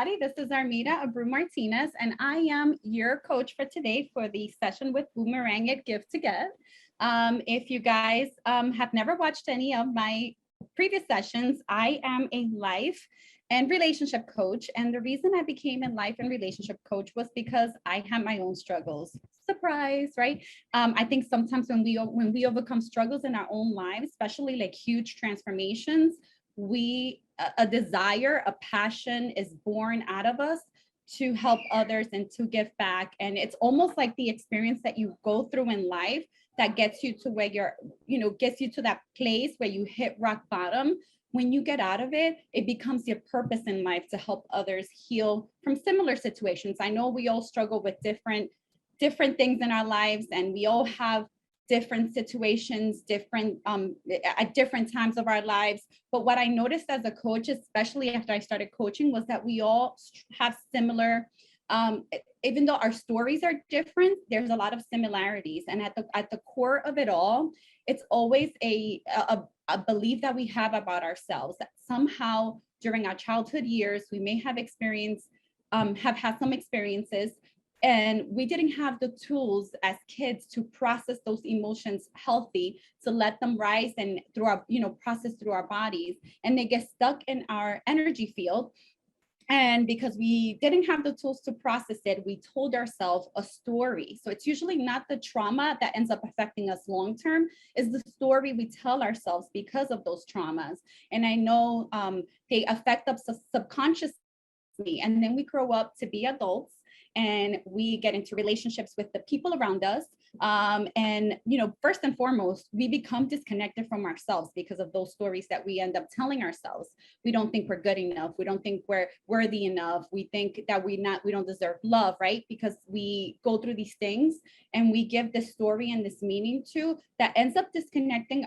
everybody. This is Armida Abreu Martinez, and I am your coach for today for the session with Boomerang at Give to Get. If you guys have never watched any of my previous sessions, I am a life and relationship coach. And the reason I became a life and relationship coach was because I had my own struggles. Surprise, right? I think sometimes when we overcome struggles in our own lives, especially like huge transformations, a desire, a passion is born out of us to help others and to give back. And it's almost like the experience that you go through in life that gets you to where gets you to that place where you hit rock bottom. When you get out of it, it becomes your purpose in life to help others heal from similar situations. I know we all struggle with different things in our lives, and we all have different situations, at different times of our lives. But what I noticed as a coach, especially after I started coaching, was that we all have similar, even though our stories are different, there's a lot of similarities. And at the core of it all, it's always a belief that we have about ourselves, that somehow during our childhood years, we may have have had some experiences, and we didn't have the tools as kids to process those emotions healthy, to let them rise and process through our bodies, and they get stuck in our energy field. And because we didn't have the tools to process it, we told ourselves a story. So it's usually not the trauma that ends up affecting us long term, is the story we tell ourselves because of those traumas. And I know they affect us subconsciously. And then we grow up to be adults, and we get into relationships with the people around us. And first and foremost, we become disconnected from ourselves because of those stories that we end up telling ourselves. We don't think we're good enough. We don't think we're worthy enough. We think that we don't deserve love, right? Because we go through these things and we give this story and this meaning to that ends up disconnecting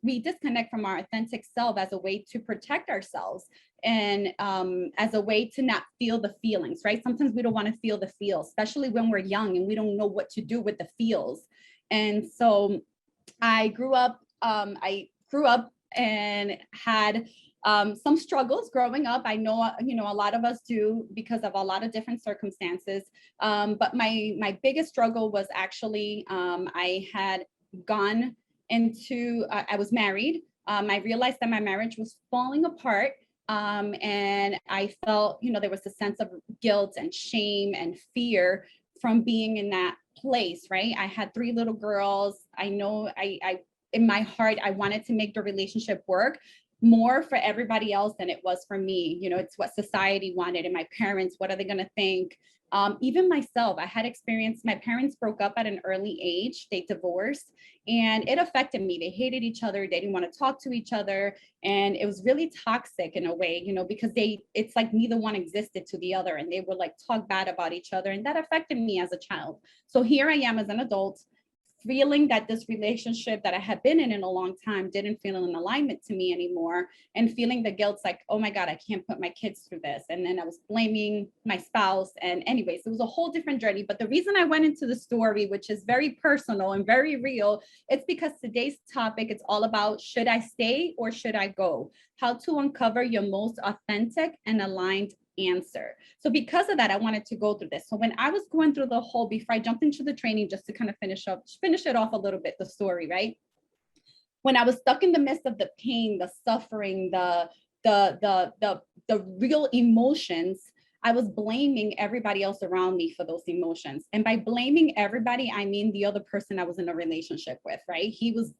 we disconnect from our authentic self as a way to protect ourselves, and as a way to not feel the feelings, right? Sometimes we don't want to feel the feels, especially when we're young and we don't know what to do with the feels. And so I grew up and had some struggles growing up. I know, a lot of us do because of a lot of different circumstances. But my biggest struggle was actually, I had gone into, I was married. I realized that my marriage was falling apart. And I felt, there was a sense of guilt and shame and fear from being in that place, right? I had 3 little girls. I know I in my heart, I wanted to make the relationship work more for everybody else than it was for me. It's what society wanted, and my parents, what are they going to think? Even myself, I had experienced, my parents broke up at an early age. They divorced, and it affected me. They hated each other. They didn't want to talk to each other. And it was really toxic in a way, because it's like neither one existed to the other, and they would like talk bad about each other. And that affected me as a child. So here I am as an adult, feeling that this relationship that I had been in a long time didn't feel in alignment to me anymore, and feeling the guilt, like, oh my God, I can't put my kids through this. And then I was blaming my spouse. And anyways, it was a whole different journey. But the reason I went into the story, which is very personal and very real, it's because today's topic, it's all about, should I stay or should I go? How to uncover your most authentic and aligned answer. So because of that, I wanted to go through this. So when I was going through the whole, before I jumped into the training, just to kind of finish it off a little bit, the story, right? When I was stuck in the midst of the pain, the suffering, the real emotions, I was blaming everybody else around me for those emotions. And by blaming everybody, I mean the other person I was in a relationship with, right? He was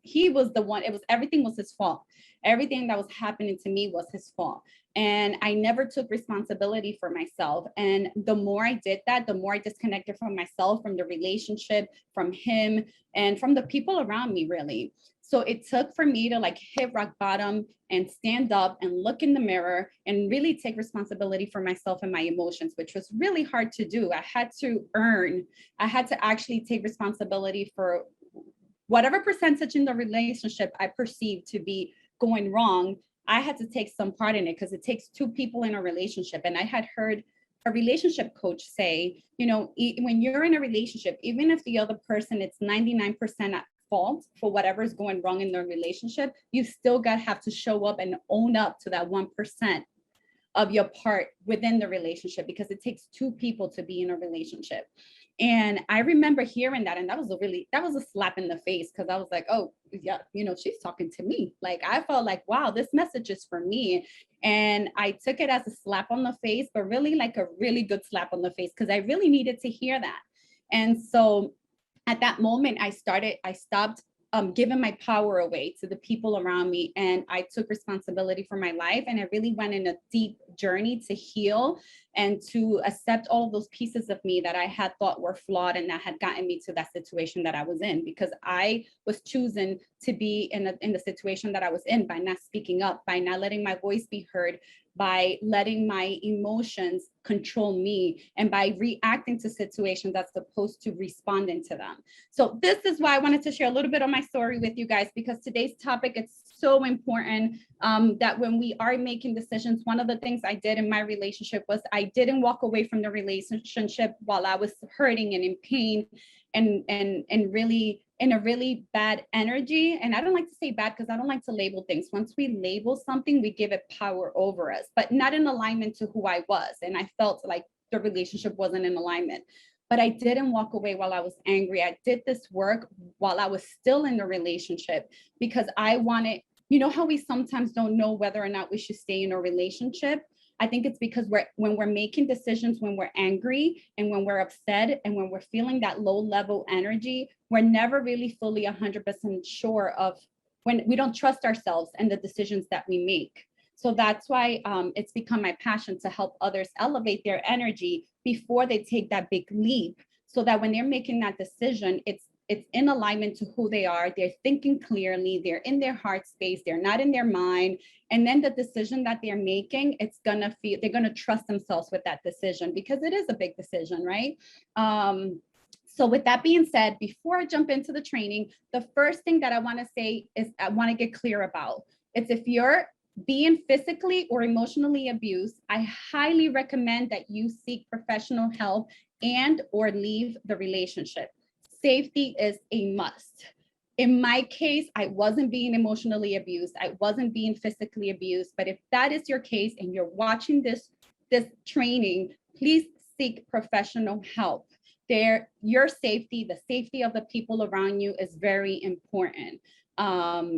the one, everything was his fault. Everything that was happening to me was his fault. And I never took responsibility for myself. And the more I did that, the more I disconnected from myself, from the relationship, from him, and from the people around me, really. So it took for me to like hit rock bottom and stand up and look in the mirror and really take responsibility for myself and my emotions, which was really hard to do. I had to actually take responsibility for whatever percentage in the relationship I perceived to be going wrong. I had to take some part in it, because it takes 2 people in a relationship. And I had heard a relationship coach say, when you're in a relationship, even if the other person, it's 99% at fault for whatever's going wrong in their relationship, you still have to show up and own up to that 1%. of your part within the relationship, because it takes two people to be in a relationship. And I remember hearing that, and that was a slap in the face, because I was like, oh yeah, she's talking to me. Like, I felt like, wow, this message is for me. And I took it as a slap on the face, but really like a really good slap on the face, because I really needed to hear that. And so at that moment, I stopped giving my power away to the people around me, and I took responsibility for my life. And I really went in a deep journey to heal and to accept all of those pieces of me that I had thought were flawed and that had gotten me to that situation that I was in, because I was choosing to be in the situation that I was in by not speaking up, by not letting my voice be heard, by letting my emotions control me, and by reacting to situations as opposed to responding to them. So this is why I wanted to share a little bit of my story with you guys, because today's topic is so important, that when we are making decisions, one of the things I did in my relationship was I didn't walk away from the relationship while I was hurting and in pain and really in a really bad energy. And I don't like to say bad, because I don't like to label things. Once we label something, we give it power over us, but not in alignment to who I was. And I felt like the relationship wasn't in alignment. But I didn't walk away while I was angry. I did this work while I was still in the relationship, because I wanted, how we sometimes don't know whether or not we should stay in a relationship. I think it's because when we're making decisions, when we're angry and when we're upset and when we're feeling that low level energy, we're never really fully 100% sure of, when we don't trust ourselves and the decisions that we make. So that's why it's become my passion to help others elevate their energy before they take that big leap, so that when they're making that decision, it's in alignment to who they are. They're thinking clearly, they're in their heart space, they're not in their mind. And then the decision that they're making, they're gonna trust themselves with that decision, because it is a big decision, right? So with that being said, before I jump into the training, the first thing that I wanna say is I wanna get clear about, it's if you're being physically or emotionally abused, I highly recommend that you seek professional help and or leave the relationship. Safety is a must. In my case, I wasn't being emotionally abused. I wasn't being physically abused. But if that is your case and you're watching this training, please seek professional help. Your safety, the safety of the people around you is very important.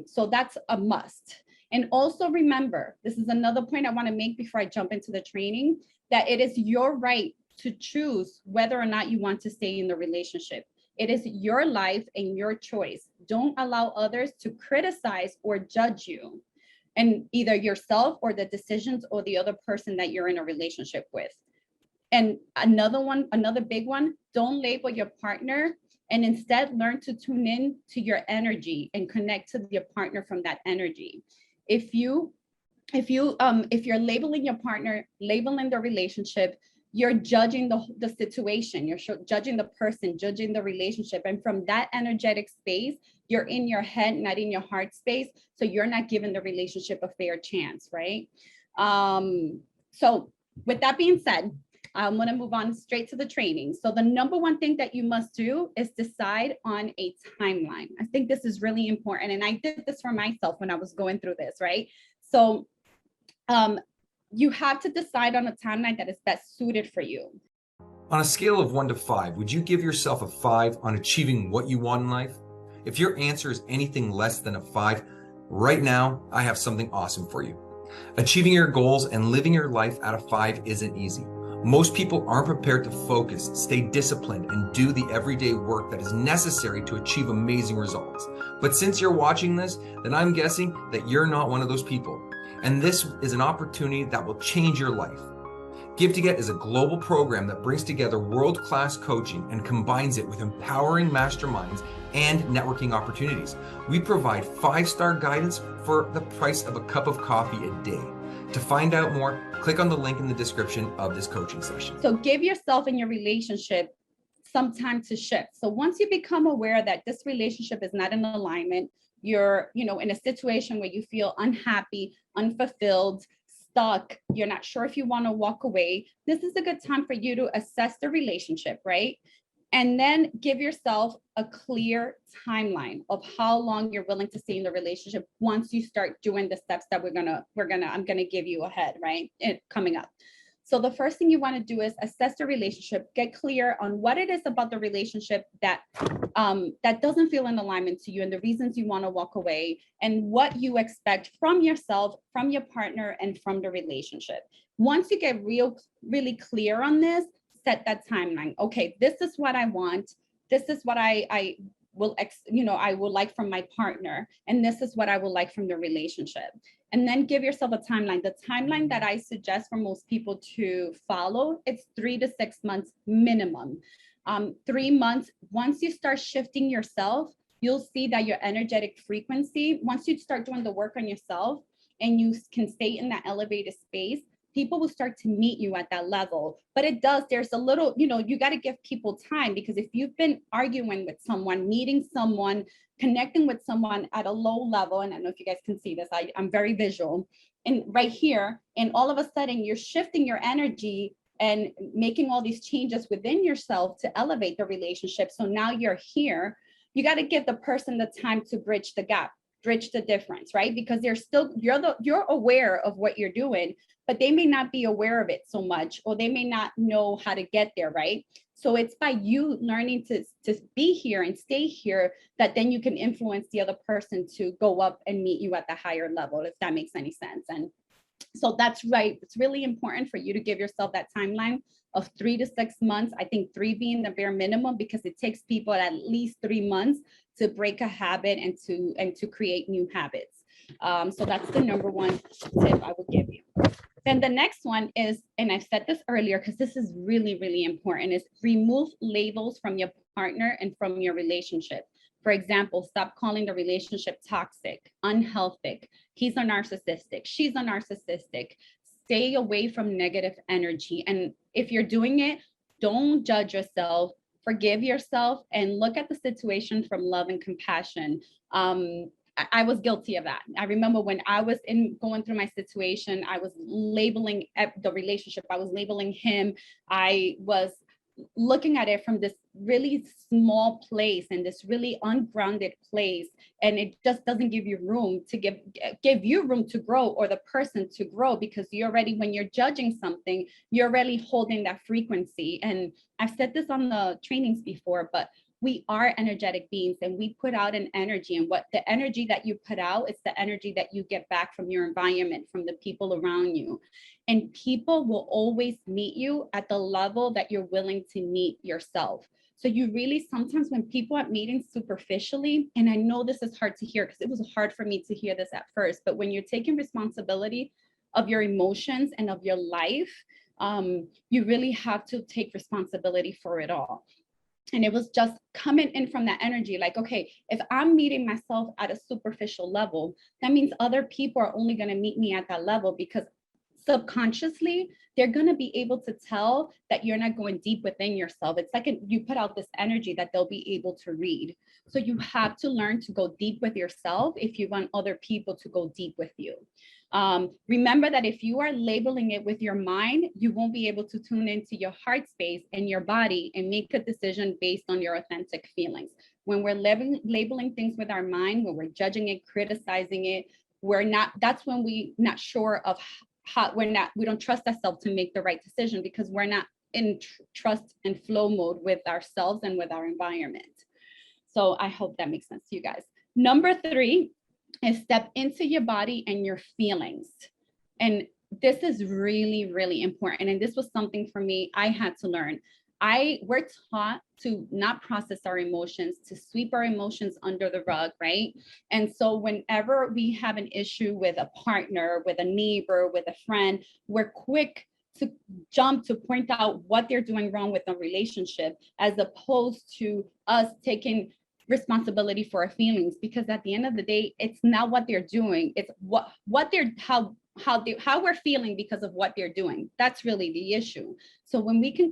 So that's a must. And also remember, this is another point I want to make before I jump into the training, that it is your right to choose whether or not you want to stay in the relationship. It is your life and your choice. Don't allow others to criticize or judge you, and either yourself or the decisions or the other person that you're in a relationship with. And another big one, don't label your partner, and instead learn to tune in to your energy and connect to your partner from that energy. If you're labeling your partner, labeling the relationship, you're judging the situation, you're judging the person, judging the relationship. And from that energetic space, you're in your head, not in your heart space. So you're not giving the relationship a fair chance, right? So with that being said, I'm going to move on straight to the training. So the number one thing that you must do is decide on a timeline. I think this is really important. And I did this for myself when I was going through this, right? So you have to decide on a timeline that is best suited for you. On a scale of 1 to 5, would you give yourself a 5 on achieving what you want in life? If your answer is anything less than a 5, right now, I have something awesome for you. Achieving your goals and living your life at a 5 isn't easy. Most people aren't prepared to focus, stay disciplined, and do the everyday work that is necessary to achieve amazing results. But since you're watching this, then I'm guessing that you're not one of those people. And this is an opportunity that will change your life. Give to Get is a global program that brings together world-class coaching and combines it with empowering masterminds and networking opportunities. We provide 5-star guidance for the price of a cup of coffee a day. To find out more, click on the link in the description of this coaching session. So give yourself and your relationship some time to shift. So once you become aware that this relationship is not in alignment, you're, in a situation where you feel unhappy, unfulfilled, stuck, you're not sure if you want to walk away, this is a good time for you to assess the relationship, right? And then give yourself a clear timeline of how long you're willing to stay in the relationship once you start doing the steps that I'm gonna give you ahead, right? Coming up. So the first thing you want to do is assess the relationship, get clear on what it is about the relationship that that doesn't feel in alignment to you and the reasons you want to walk away and what you expect from yourself, from your partner, and from the relationship. Once you get really clear on this, set that timeline. Okay, this is what I want. This is what I will like from my partner, and this is what I would like from the relationship. And then give yourself a timeline. The timeline that I suggest for most people to follow, it's 3 to 6 months minimum. 3 months, once you start shifting yourself, you'll see that your energetic frequency, once you start doing the work on yourself and you can stay in that elevated space, people will start to meet you at that level. But there's a little, you got to give people time, because if you've been arguing with someone, meeting someone, connecting with someone at a low level, and I don't know if you guys can see this, I'm very visual, and right here, and all of a sudden you're shifting your energy and making all these changes within yourself to elevate the relationship. So now you're here, you got to give the person the time to bridge the gap, bridge the difference, right? Because you're aware of what you're doing, but they may not be aware of it so much, or they may not know how to get there, right? So it's by you learning to be here and stay here that then you can influence the other person to go up and meet you at the higher level, if that makes any sense. And so that's right. It's really important for you to give yourself that timeline of 3 to 6 months. I think 3 being the bare minimum, because it takes people at least 3 months to break a habit and to create new habits. So that's the number one tip I would give you. Then the next one is, and I've said this earlier because this is really, really important, is remove labels from your partner and from your relationship. For example, stop calling the relationship toxic, unhealthy. He's a narcissistic, she's a narcissistic. Stay away from negative energy. And if you're doing it, don't judge yourself, forgive yourself, and look at the situation from love and compassion. I was guilty of that. I remember when I was going through my situation, I was labeling the relationship. I was labeling him. I was looking at it from this really small place and this really ungrounded place. And it just doesn't give you room to give you room to grow, or the person to grow, because you're already, when you're judging something, you're already holding that frequency. And I've said this on the trainings before, but we are energetic beings, and we put out an energy, and what the energy that you put out is the energy that you get back from your environment, from the people around you. And people will always meet you at the level that you're willing to meet yourself. So you really, sometimes when people are meeting superficially, and I know this is hard to hear because it was hard for me to hear this at first, but when you're taking responsibility of your emotions and of your life, you really have to take responsibility for it all. And it was just coming in from that energy, like, okay, if I'm meeting myself at a superficial level, that means other people are only going to meet me at that level, because subconsciously, they're going to be able to tell that you're not going deep within yourself. It's like you put out this energy that they'll be able to read. So you have to learn to go deep with yourself if you want other people to go deep with you. Remember that if you are labeling it with your mind, you won't be able to tune into your heart space and your body and make a decision based on your authentic feelings. When we're labeling things with our mind, when we're judging it, criticizing it, that's when we're not sure of how, we don't trust ourselves to make the right decision, because we're not in trust and flow mode with ourselves and with our environment. So I hope that makes sense to you guys. Number 3 is step into your body and your feelings. And this is really, really important. And this was something for me I had to learn. We're taught to not process our emotions, to sweep our emotions under the rug, right? And so whenever we have an issue with a partner, with a neighbor, with a friend, we're quick to jump to point out what they're doing wrong with the relationship, as opposed to us taking responsibility for our feelings, because at the end of the day, it's not what they're doing, it's how we're feeling because of what they're doing. That's really the issue. So when we can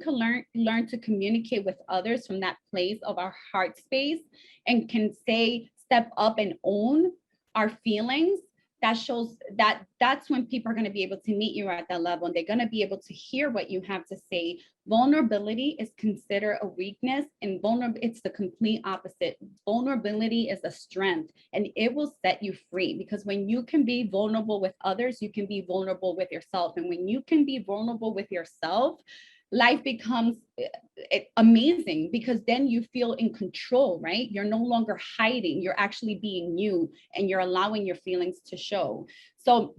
learn to communicate with others from that place of our heart space, and can step up and own our feelings, that shows that that's when people are going to be able to meet you at that level, and they're going to be able to hear what you have to say. Vulnerability is considered a weakness, and it's the complete opposite. Vulnerability is a strength, and it will set you free, because when you can be vulnerable with others, you can be vulnerable with yourself. And when you can be vulnerable with yourself, life becomes amazing, because then you feel in control, right? You're no longer hiding, you're actually being you, and you're allowing your feelings to show. So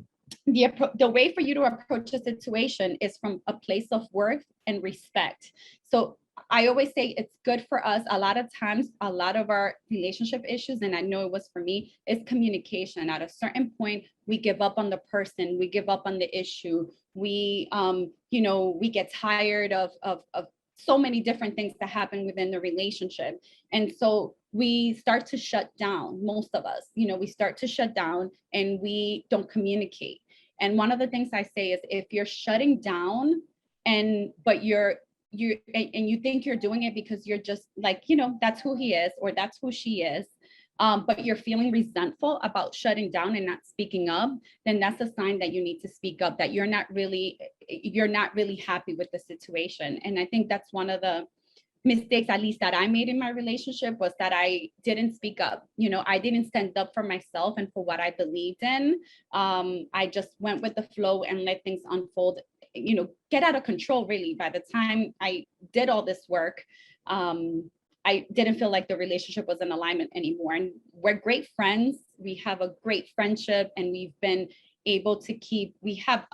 the way for you to approach a situation is from a place of worth and respect. So I always say it's good for us. A lot of times, a lot of our relationship issues, and I know it was for me, is communication. At a certain point, we give up on the person, we give up on the issue. We, we get tired of so many different things that happen within the relationship. And so we start to shut down, most of us, we start to shut down and we don't communicate. And one of the things I say is, if you're shutting down but you think you're doing it because you're just like, that's who he is or that's who she is, but you're feeling resentful about shutting down and not speaking up, then that's a sign that you need to speak up, that you're not really happy with the situation. And I think that's one of the mistakes, at least that I made in my relationship, was that I didn't speak up. I didn't stand up for myself and for what I believed in. I just went with the flow and let things unfold, get out of control, really. By the time I did all this work, I didn't feel like the relationship was in alignment anymore. And we're great friends. We have a great friendship, and we've been able to we have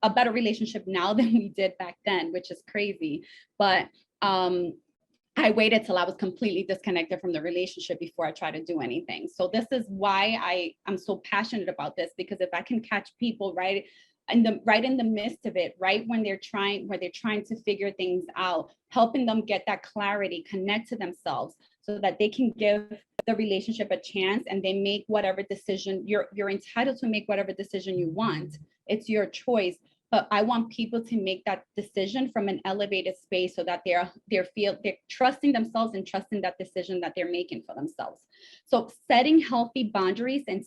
a better relationship now than we did back then, which is crazy. But I waited till I was completely disconnected from the relationship before I try to do anything. So this is why I'm so passionate about this, because if I can catch people right in the midst of it, right when they're trying to figure things out, helping them get that clarity, connect to themselves, so that they can give the relationship a chance, and they make whatever decision. You're entitled to make whatever decision you want. It's your choice. But I want people to make that decision from an elevated space, so that they're trusting themselves and trusting that decision that they're making for themselves. So setting healthy boundaries and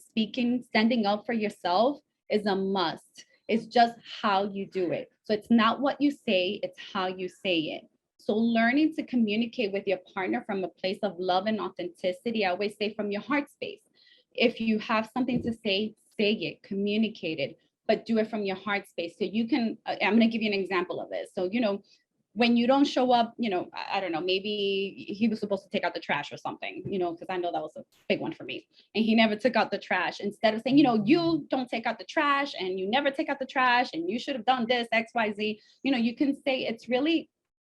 standing up for yourself is a must. It's just how you do it. So it's not what you say, it's how you say it. So learning to communicate with your partner from a place of love and authenticity, I always say from your heart space. If you have something to say it, communicate it, but do it from your heart space. So you can, I'm going to give you an example of it. So, when you don't show up, I don't know, maybe he was supposed to take out the trash or something, because I know that was a big one for me. And he never took out the trash. Instead of saying, you don't take out the trash and you never take out the trash and you should have done this, X, Y, Z, you can say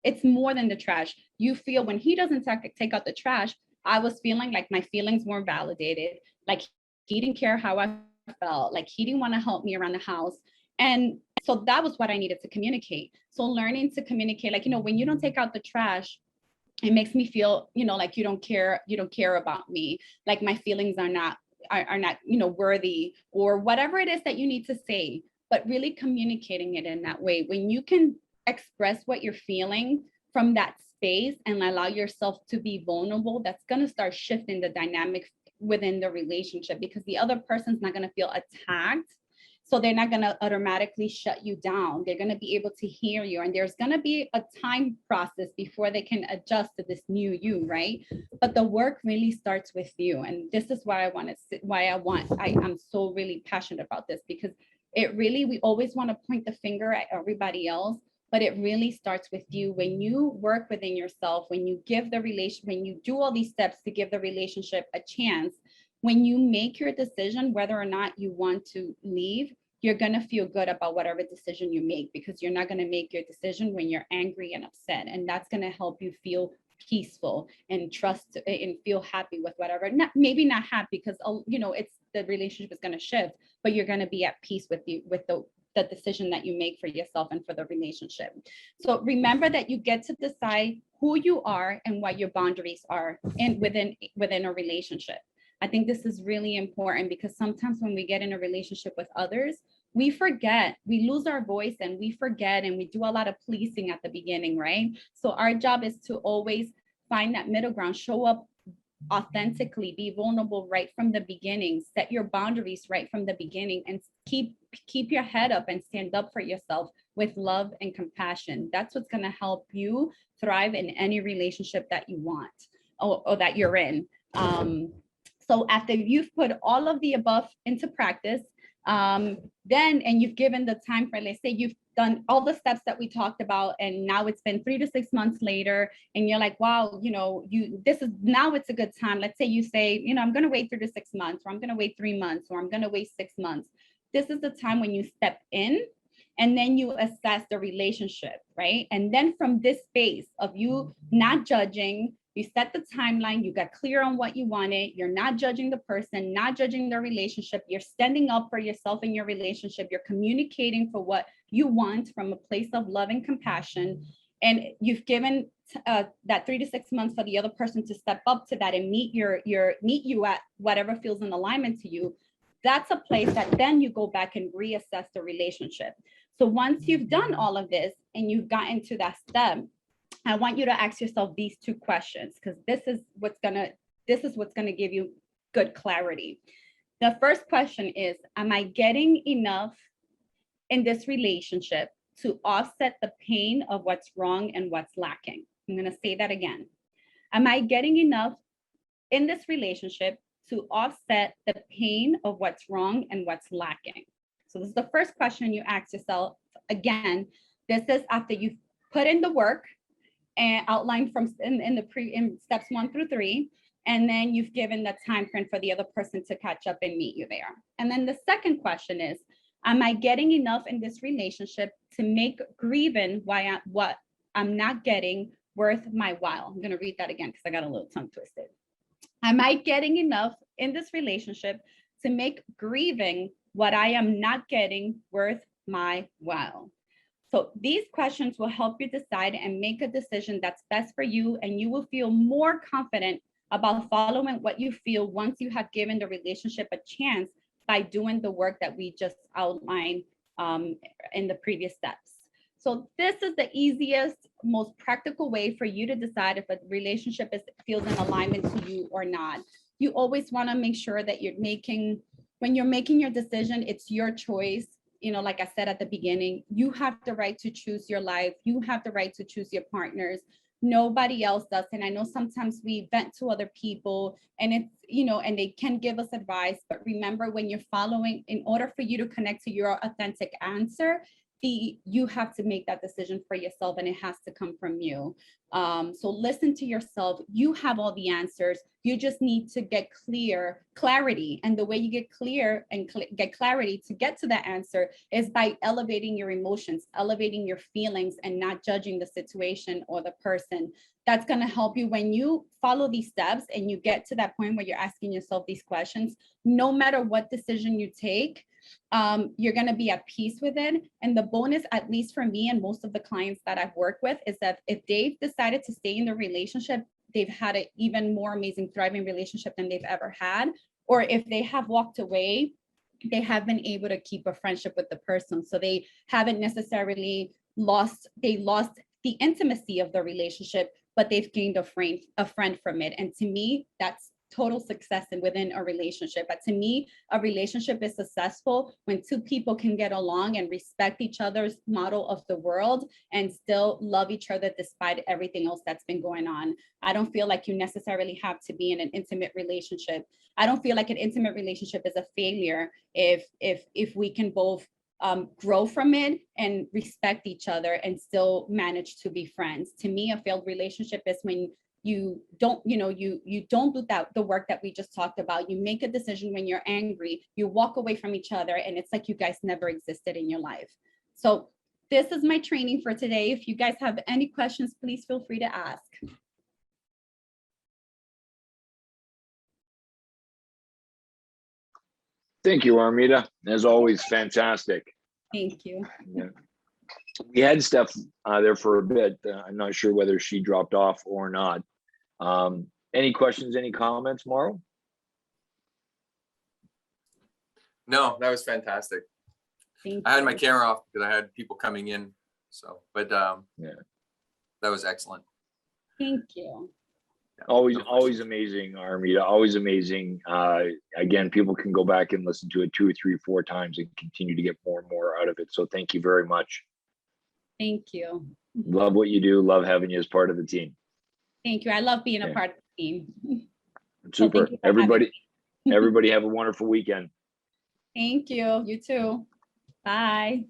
it's more than the trash. You feel when he doesn't take out the trash, I was feeling like my feelings weren't validated. Like he didn't care how I felt, like he didn't want to help me around the house. And so that was what I needed to communicate. So learning to communicate, like, when you don't take out the trash, it makes me feel, like you don't care about me, like my feelings are not, worthy, or whatever it is that you need to say, but really communicating it in that way. When you can express what you're feeling from that space and allow yourself to be vulnerable, that's going to start shifting the dynamic within the relationship, because the other person's not going to feel attacked. So they're not going to automatically shut you down. They're going to be able to hear you. And there's going to be a time process before they can adjust to this new you, right? But the work really starts with you. And this is why I'm so really passionate about this, because we always want to point the finger at everybody else, but it really starts with you. When you work within yourself, when you when you do all these steps to give the relationship a chance, when you make your decision whether or not you want to leave, you're going to feel good about whatever decision you make, because you're not going to make your decision when you're angry and upset. And that's going to help you feel peaceful and trust and feel happy with whatever. Maybe not happy, because it's the relationship is going to shift, but you're going to be at peace with the decision that you make for yourself and for the relationship. So remember that you get to decide who you are and what your boundaries are within a relationship. I think this is really important, because sometimes when we get in a relationship with others, we lose our voice, and we forget, and we do a lot of pleasing at the beginning, right? So our job is to always find that middle ground, show up authentically, be vulnerable right from the beginning, set your boundaries right from the beginning, and keep your head up and stand up for yourself with love and compassion. That's what's going to help you thrive in any relationship that you want or that you're in. So after you've put all of the above into practice, then, and you've given the time for, let's say you've done all the steps that we talked about, and now it's been 3 to 6 months later, and you're like, wow, you know, now it's a good time. Let's say you say, you know, I'm going to wait 3 to 6 months, or I'm going to wait 3 months, or I'm going to wait 6 months. This is the time when you step in, and then you assess the relationship, right? And then from this space of you not judging, you set the timeline, you got clear on what you wanted, you're not judging the person, not judging the relationship, you're standing up for yourself in your relationship, you're communicating for what you want from a place of love and compassion, and you've given that 3 to 6 months for the other person to step up to that and meet you at whatever feels in alignment to you. That's a place that then you go back and reassess the relationship. So once you've done all of this and you've gotten to that step, I want you to ask yourself these 2 questions, because this is what's gonna give you good clarity. The first question is, am I getting enough in this relationship to offset the pain of what's wrong and what's lacking? I'm gonna say that again. Am I getting enough in this relationship to offset the pain of what's wrong and what's lacking? So this is the first question you ask yourself. Again, this is after you've put in the work and outlined from in steps 1 through 3, and then you've given the time frame for the other person to catch up and meet you there. And then the second question is, am I getting enough in this relationship to make grieving what I'm not getting worth my while? I'm going to read that again because I got a little tongue twisted. Am I getting enough in this relationship to make grieving what I am not getting worth my while? So these questions will help you decide and make a decision that's best for you, and you will feel more confident about following what you feel once you have given the relationship a chance by doing the work that we just outlined in the previous steps. So this is the easiest, most practical way for you to decide if a relationship feels in alignment to you or not. You always want to make sure that when you're making your decision, it's your choice. You know, like I said at the beginning, you have the right to choose your life. You have the right to choose your partners. Nobody else does. And I know sometimes we vent to other people, and it's, you know, and they can give us advice. But remember, when you're following, in order for you to connect to your authentic answer, you have to make that decision for yourself, and it has to come from you. So listen to yourself. You have all the answers. You just need to get clarity. And the way you get clear and get clarity to get to that answer is by elevating your emotions, elevating your feelings, and not judging the situation or the person. That's going to help you when you follow these steps and you get to that point where you're asking yourself these questions. No matter what decision you take, you're going to be at peace with it. And the bonus, at least for me and most of the clients that I've worked with, is that if they've decided to stay in the relationship, they've had an even more amazing, thriving relationship than they've ever had. Or if they have walked away, they have been able to keep a friendship with the person. So they haven't necessarily lost the intimacy of the relationship, but they've gained a friend from it. And to me, that's total success within a relationship. But to me, a relationship is successful when 2 people can get along and respect each other's model of the world and still love each other despite everything else that's been going on. I don't feel like you necessarily have to be in an intimate relationship. I don't feel like an intimate relationship is a failure if we can both grow from it and respect each other and still manage to be friends. To me, a failed relationship is when you don't do the work that we just talked about. You make a decision when you're angry, you walk away from each other, and it's like you guys never existed in your life. So this is my training for today. If you guys have any questions, please feel free to ask. Thank you, Armida. As always, fantastic. Thank you. Yeah. We had Steph there for a bit. I'm not sure whether she dropped off or not. Any questions, any comments, Mauro? No, that was fantastic. I had my camera off because I had people coming in. So, but yeah, that was excellent. Thank you. Always, No always questions. amazing, Armida. Always amazing. Again, people can go back and listen to it 2 or 3 or 4 times and continue to get more and more out of it. So thank you very much. Thank you. Love what you do. Love having you as part of the team. Thank you. I love being a Okay. part of the team. So Super. thank you for having Everybody, me. everybody have a wonderful weekend. Thank you. You too. Bye.